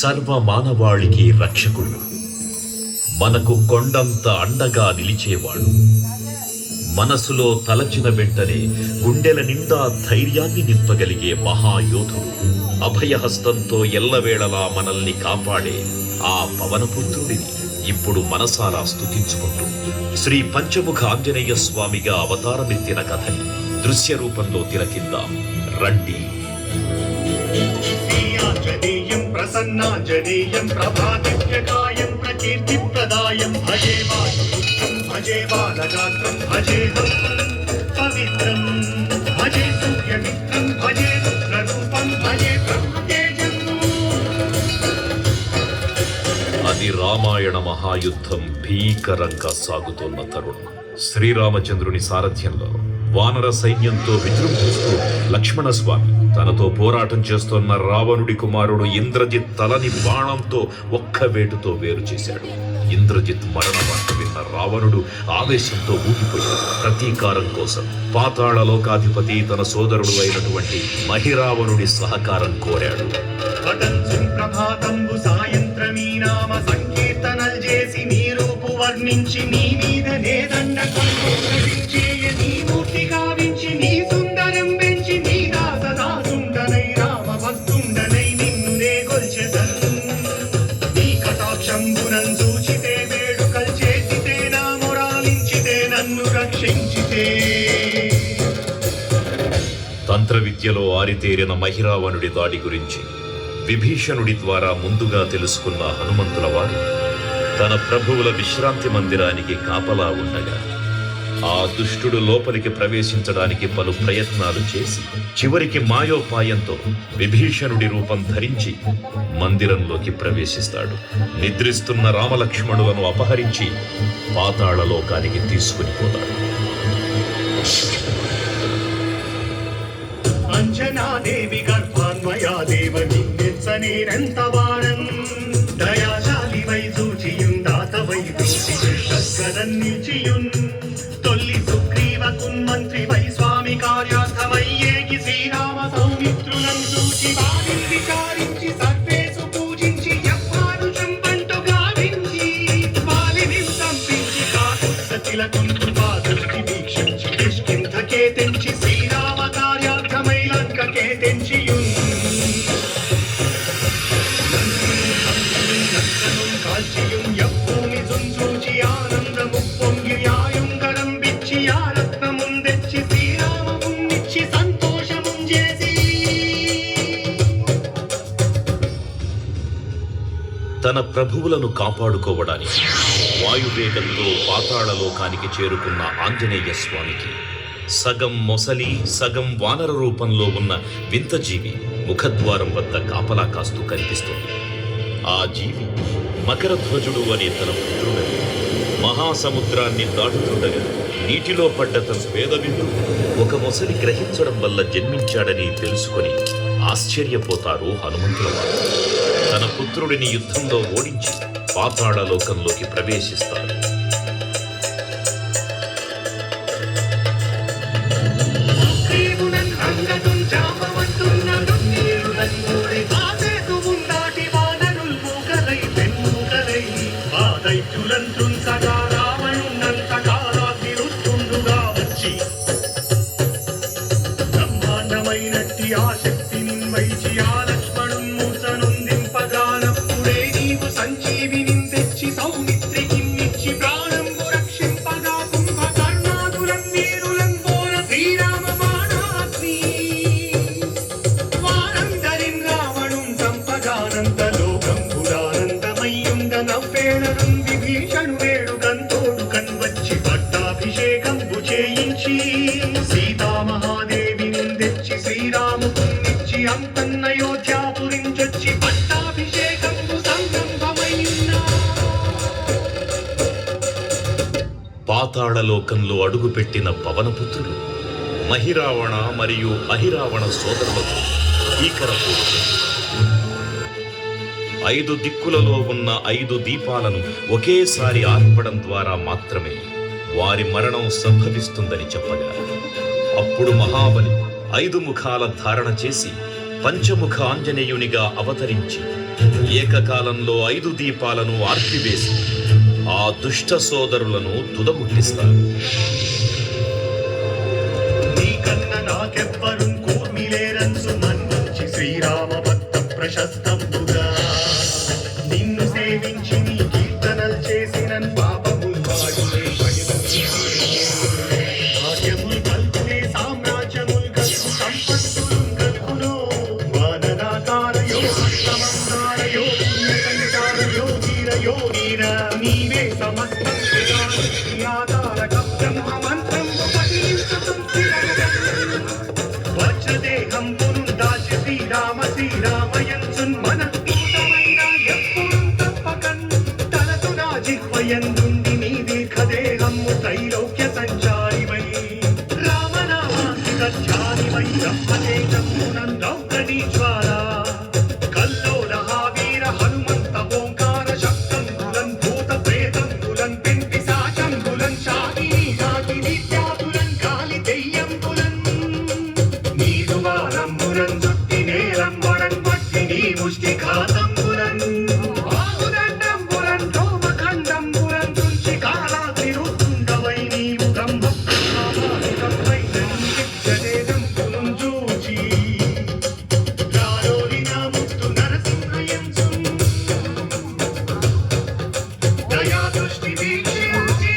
సర్వ మానవాళికి రక్షకుడు, మనకు కొండంత అండగా నిలిచేవాడు, మనసులో తలచిన వెంటనే గుండెల నిండా ధైర్యాన్ని నింపగలిగే మహాయోధుడు, అభయహస్తంతో ఎల్లవేళలా మనల్ని కాపాడే ఆ పవనపుత్రుడిని ఇప్పుడు మనసారా స్తుతించుకుంటూ శ్రీ పంచముఖ ఆంజనేయ స్వామిగా అవతారమెత్తిన కథని దృశ్య రూపంలో తిలకిద్దాం రండి. ప్రసన్నాంజనేయం ప్రభాదివ్యకాయం ప్రకీర్తిప్రదాయం భజే వాయుపుత్రం భజే బాలగాత్రం భజేహం పవిత్రం భజే సూర్యమిత్రం భజే రుద్రరూపం భజే బ్రహ్మతేజం. అది రామాయణ మహాయుద్ధం భీకరంగా సాగుతోన్న తరుణం. శ్రీరామచంద్రుని సారథ్యంలో వానర సైన్యంతో విజృంభిస్తూ లక్ష్మణస్వామి తనతో పోరాటం చేస్తున్న రావణుడి కుమారుడు ఇంద్రజిత్ తలని బాణంతో ఒక్క వేటుతో వేరు చేశాడు. ఇంద్రజిత్ మరణ వార్త విన్న రావణుడు ఆవేశంతో ఊగిపోయాడు. ప్రతీకారం కోసం పాతాళ లోకాధిపతి తన సోదరుడు అయినటువంటి మహిరావణుడి సహకారం కోరాడు. సాయంత్రమీ నామ సంకీర్తనలు చేసి నీ రూపు వర్ణించి నీ మీద నేదండ నీ మూర్తి గావించి నీ సుందరం పెంచి నీ దాసదాసుండనై రామ భక్తుండనై నిన్ను నే గొల్చెదన్. నీ కటాక్షంబునం చూచితే వేడుకల్ చేసితే నా మొరాలించితే నన్ను రక్షించితే. తంత్ర విద్యలో ఆరితేరిన మహిరావణుడి దాడి గురించి విభీషణుడి ద్వారా ముందుగా తెలుసుకున్న హనుమంతుల వారు తన ప్రభువుల విశ్రాంతి మందిరానికి కాపలా ఉండగా ఆ దుష్టుడు లోపలికి ప్రవేశించడానికి పలు ప్రయత్నాలు చేసి చివరికి మాయోపాయంతో విభీషణుడి రూపం ధరించి మందిరంలోకి ప్రవేశిస్తాడు. నిద్రిస్తున్న రామలక్ష్మణులను అపహరించి పాతాళ లోకానికి తీసుకుని పోతాడు. అంజనాదేవి గర్భాన్మయా దేవని నెచ్చనేనంత వారన్ దయాశాలి వై చూచియుందాత వై దూషికదన్ నిలిచియున్ తొల్లి సుగ్రీవకున్ మంత్రి వై స్వామి కార్యార్థమయ్యేగి శ్రీరామ సౌమిత్రులను చూచి వారిని విచారించి సర్వేసు పూజించి ఎవ్వారు చంపంటు గావించి వాలిని సంపించి కాకుత్స తిలకుంటు పాదృష్టి వీక్షించి కిష్కింధకే తెంచి శ్రీరామ కార్యార్థమై లంకకే తెంచియున్ కాల్చియున్ యవ్వూమి చుంచూచి ఆనందము పొంగి యాయుంగరం బిచ్చి ఆ రత్నమున్ తెచ్చి శ్రీరామమున్నిచ్చి సంతోషముం చేసి. తన ప్రభువులను కాపాడుకోవడానికి వాయువేగంతో పాతాళ లోకానికి చేరుకున్న ఆంజనేయ స్వామికి సగం మొసలి సగం వానర రూపంలో ఉన్న వింత జీవి ముఖద్వారం వద్ద కాపలా కాస్తూ కనిపిస్తుంది. ఆ జీవి మకరధ్వజుడు అనే తన పుత్రుడని మహాసముద్రాన్ని దాటుతుండగా నీటిలో పడ్డ తన వేదవిందు ఒక మొసలి గ్రహించడం వల్ల జన్మించాడని తెలుసుకొని ఆశ్చర్యపోతారు హనుమంతుల వారు. తన పుత్రుడిని యుద్ధంలో ఓడించి పాతాళ లోకంలోకి ప్రవేశిస్తారు. బ్రహ్మాండమైనట్టి ఆ శక్తిని వైచి ఆ లక్ష్మణున్ మూర్ఛనుందింపగానప్పుడే నీవు సంజీవిని తెచ్చి సౌమిత్రికిన్నిచ్చి ప్రాణంబు రక్షింపగా కుంభకర్ణాదులం వీరులం పోర శ్రీరామ బాణాగ్ని వారందరిన్ రావణుం సంపగానంత లోకం పురానందమయ్యుండ నవ్వేళనుం విభీషణు వేడుకంతోడు కన్వచ్చి పట్టాభిషేకంబు చేయించి సీతామహాదేవిని తెచ్చి శ్రీరామునిచ్చి అంతన్నయోధ్యాపురించొచ్చి పట్టాభిషేకంబు సంరంభమైనా. పాతాళ లోకంలో అడుగుపెట్టిన పవనపుత్రుడు మహిరావణ మరియు అహిరావణ సోదరులతో భీకరపూర్వక 5 దిక్కులలో ఉన్న 5 దీపాలను ఒకేసారి ఆర్పడం ద్వారా మాత్రమే వారి మరణం సంభవిస్తుందని చెప్పగా అప్పుడు మహాబలి 5 ముఖాల ధారణ చేసి పంచముఖ ఆంజనేయునిగా అవతరించి ఏకకాలంలో 5 దీపాలను ఆర్పివేసి ఆ దుష్ట సోదరులను తుదముట్టిస్తారు. నీకన్న నాకెవ్వరు కూర్మిలేరంచు మన్నించి శ్రీరామ భక్త ప్రశస్తంబుగా నిన్ను సేవించి నీ కీర్తనలు చేసిన పాపములు వాడులే భాగ్యములు కల్పునే సామ్రాజ్యములు కల్పు సంపత్తులు కల్పునో వానరాకారయో హస్తమందారయో పుణ్యకంకారయో వీరయో వీర నీవే సమస్త ఆధారక బ్రహ్మ మంత్రం వజ్రదేహం పురుందాచి శ్రీరామ శ్రీరామయంచున్ మనఃపూతమైన ఎప్పుడు తప్పకన్ తలతు నా జిహ్వయందుండి నీ దీర్ఘదేహము త్రైలోక్య సంచారివై రామనామాంకిత ధ్యానివై బ్రహ్మతేజమునందౌకనీ జ్వాల కల్లోల వీర హనుమంత ఓంకార శక్తంబులన్ భూత ప్రేతంబులన్ పెంటి సాచంబులన్ శాకిని శాకి విద్యాతులన్ కాలి దెయ్యంబులన్ నీదు వారంబులన్ జుట్టి నేలంబులన్ పట్టి నీ ముష్టి ఘాతంబులన్ బాహుదండంబులన్ రోమఖండంబులన్ తుంచి కాలాగ్ని రుద్దుండవై నీవు బ్రహ్మ ప్రమాణితమై జగదేదంబులం చూచి రారోరి నా ముత్తు నరసింహయంచున్ దయా దృష్టి వీక్షించి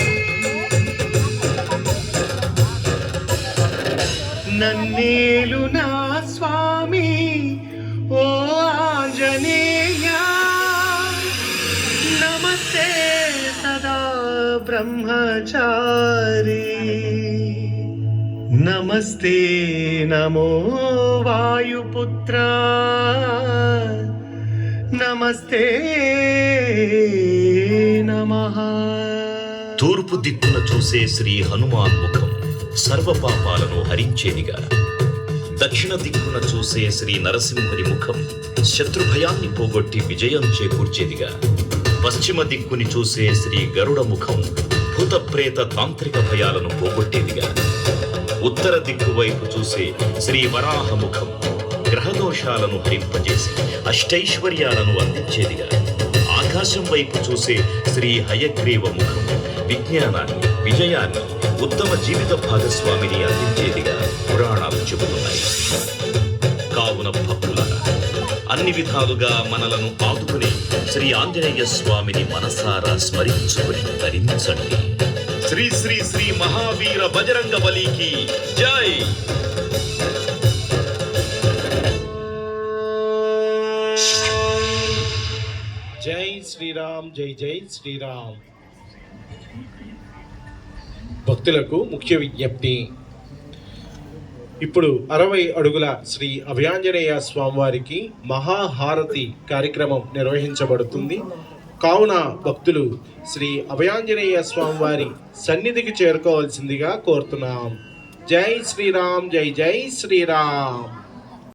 నన్నేలు నా స్వామి ఓ ఆంజనేయ నమస్తే సదా బ్రహ్మచారి నమస్తే నమో వాయుపుత్ర నమస్తే నమః. తూర్పు దిక్కున చూసే శ్రీ హనుమాన్ ముఖం సర్వ పాపాలను హరించేదిగా, దక్షిణ దిక్కున చూసే శ్రీ నరసింహుని ముఖం శత్రుభయాన్ని పోగొట్టి విజయం చేకూర్చేదిగా, పశ్చిమ దిక్కుని చూసే శ్రీ గరుడ ముఖం భూత ప్రేత తాంత్రిక భయాలను పోగొట్టేదిగా, ఉత్తర దిక్కు వైపు చూసే శ్రీ వరాహ ముఖం గ్రహదోషాలను హరింపజేసి అష్టైశ్వర్యాలను అందించేదిగా, ఆకాశం వైపు చూసే శ్రీ హయగ్రీవ ముఖం విజ్ఞానాన్ని, విజయాన్ని, ఉత్తమ జీవిత భాగస్వామిని అందించేదిగా పురాణాలు చెబుతున్నాయి. కావున భక్తులారా, అన్ని విధాలుగా మనలను ఆదుకుని శ్రీ ఆంజనేయ స్వామిని మనసారా స్మరించుకుని తరించండి. శ్రీ శ్రీ శ్రీ మహావీర బజరంగ బలికి జై. జై శ్రీరామ్, జై జై శ్రీరామ్. భక్తులకు ముఖ్య విజ్ఞప్తి. ఇప్పుడు 60 అడుగుల శ్రీ అభయాంజనేయ స్వామివారికి మహాహారతి కార్యక్రమం నిర్వహించబడుతుంది. కావున భక్తులు శ్రీ అభయాంజనేయ స్వామివారి సన్నిధికి చేరుకోవాల్సిందిగా కోరుతున్నాం. జై శ్రీరామ్, జై జై శ్రీరామ్.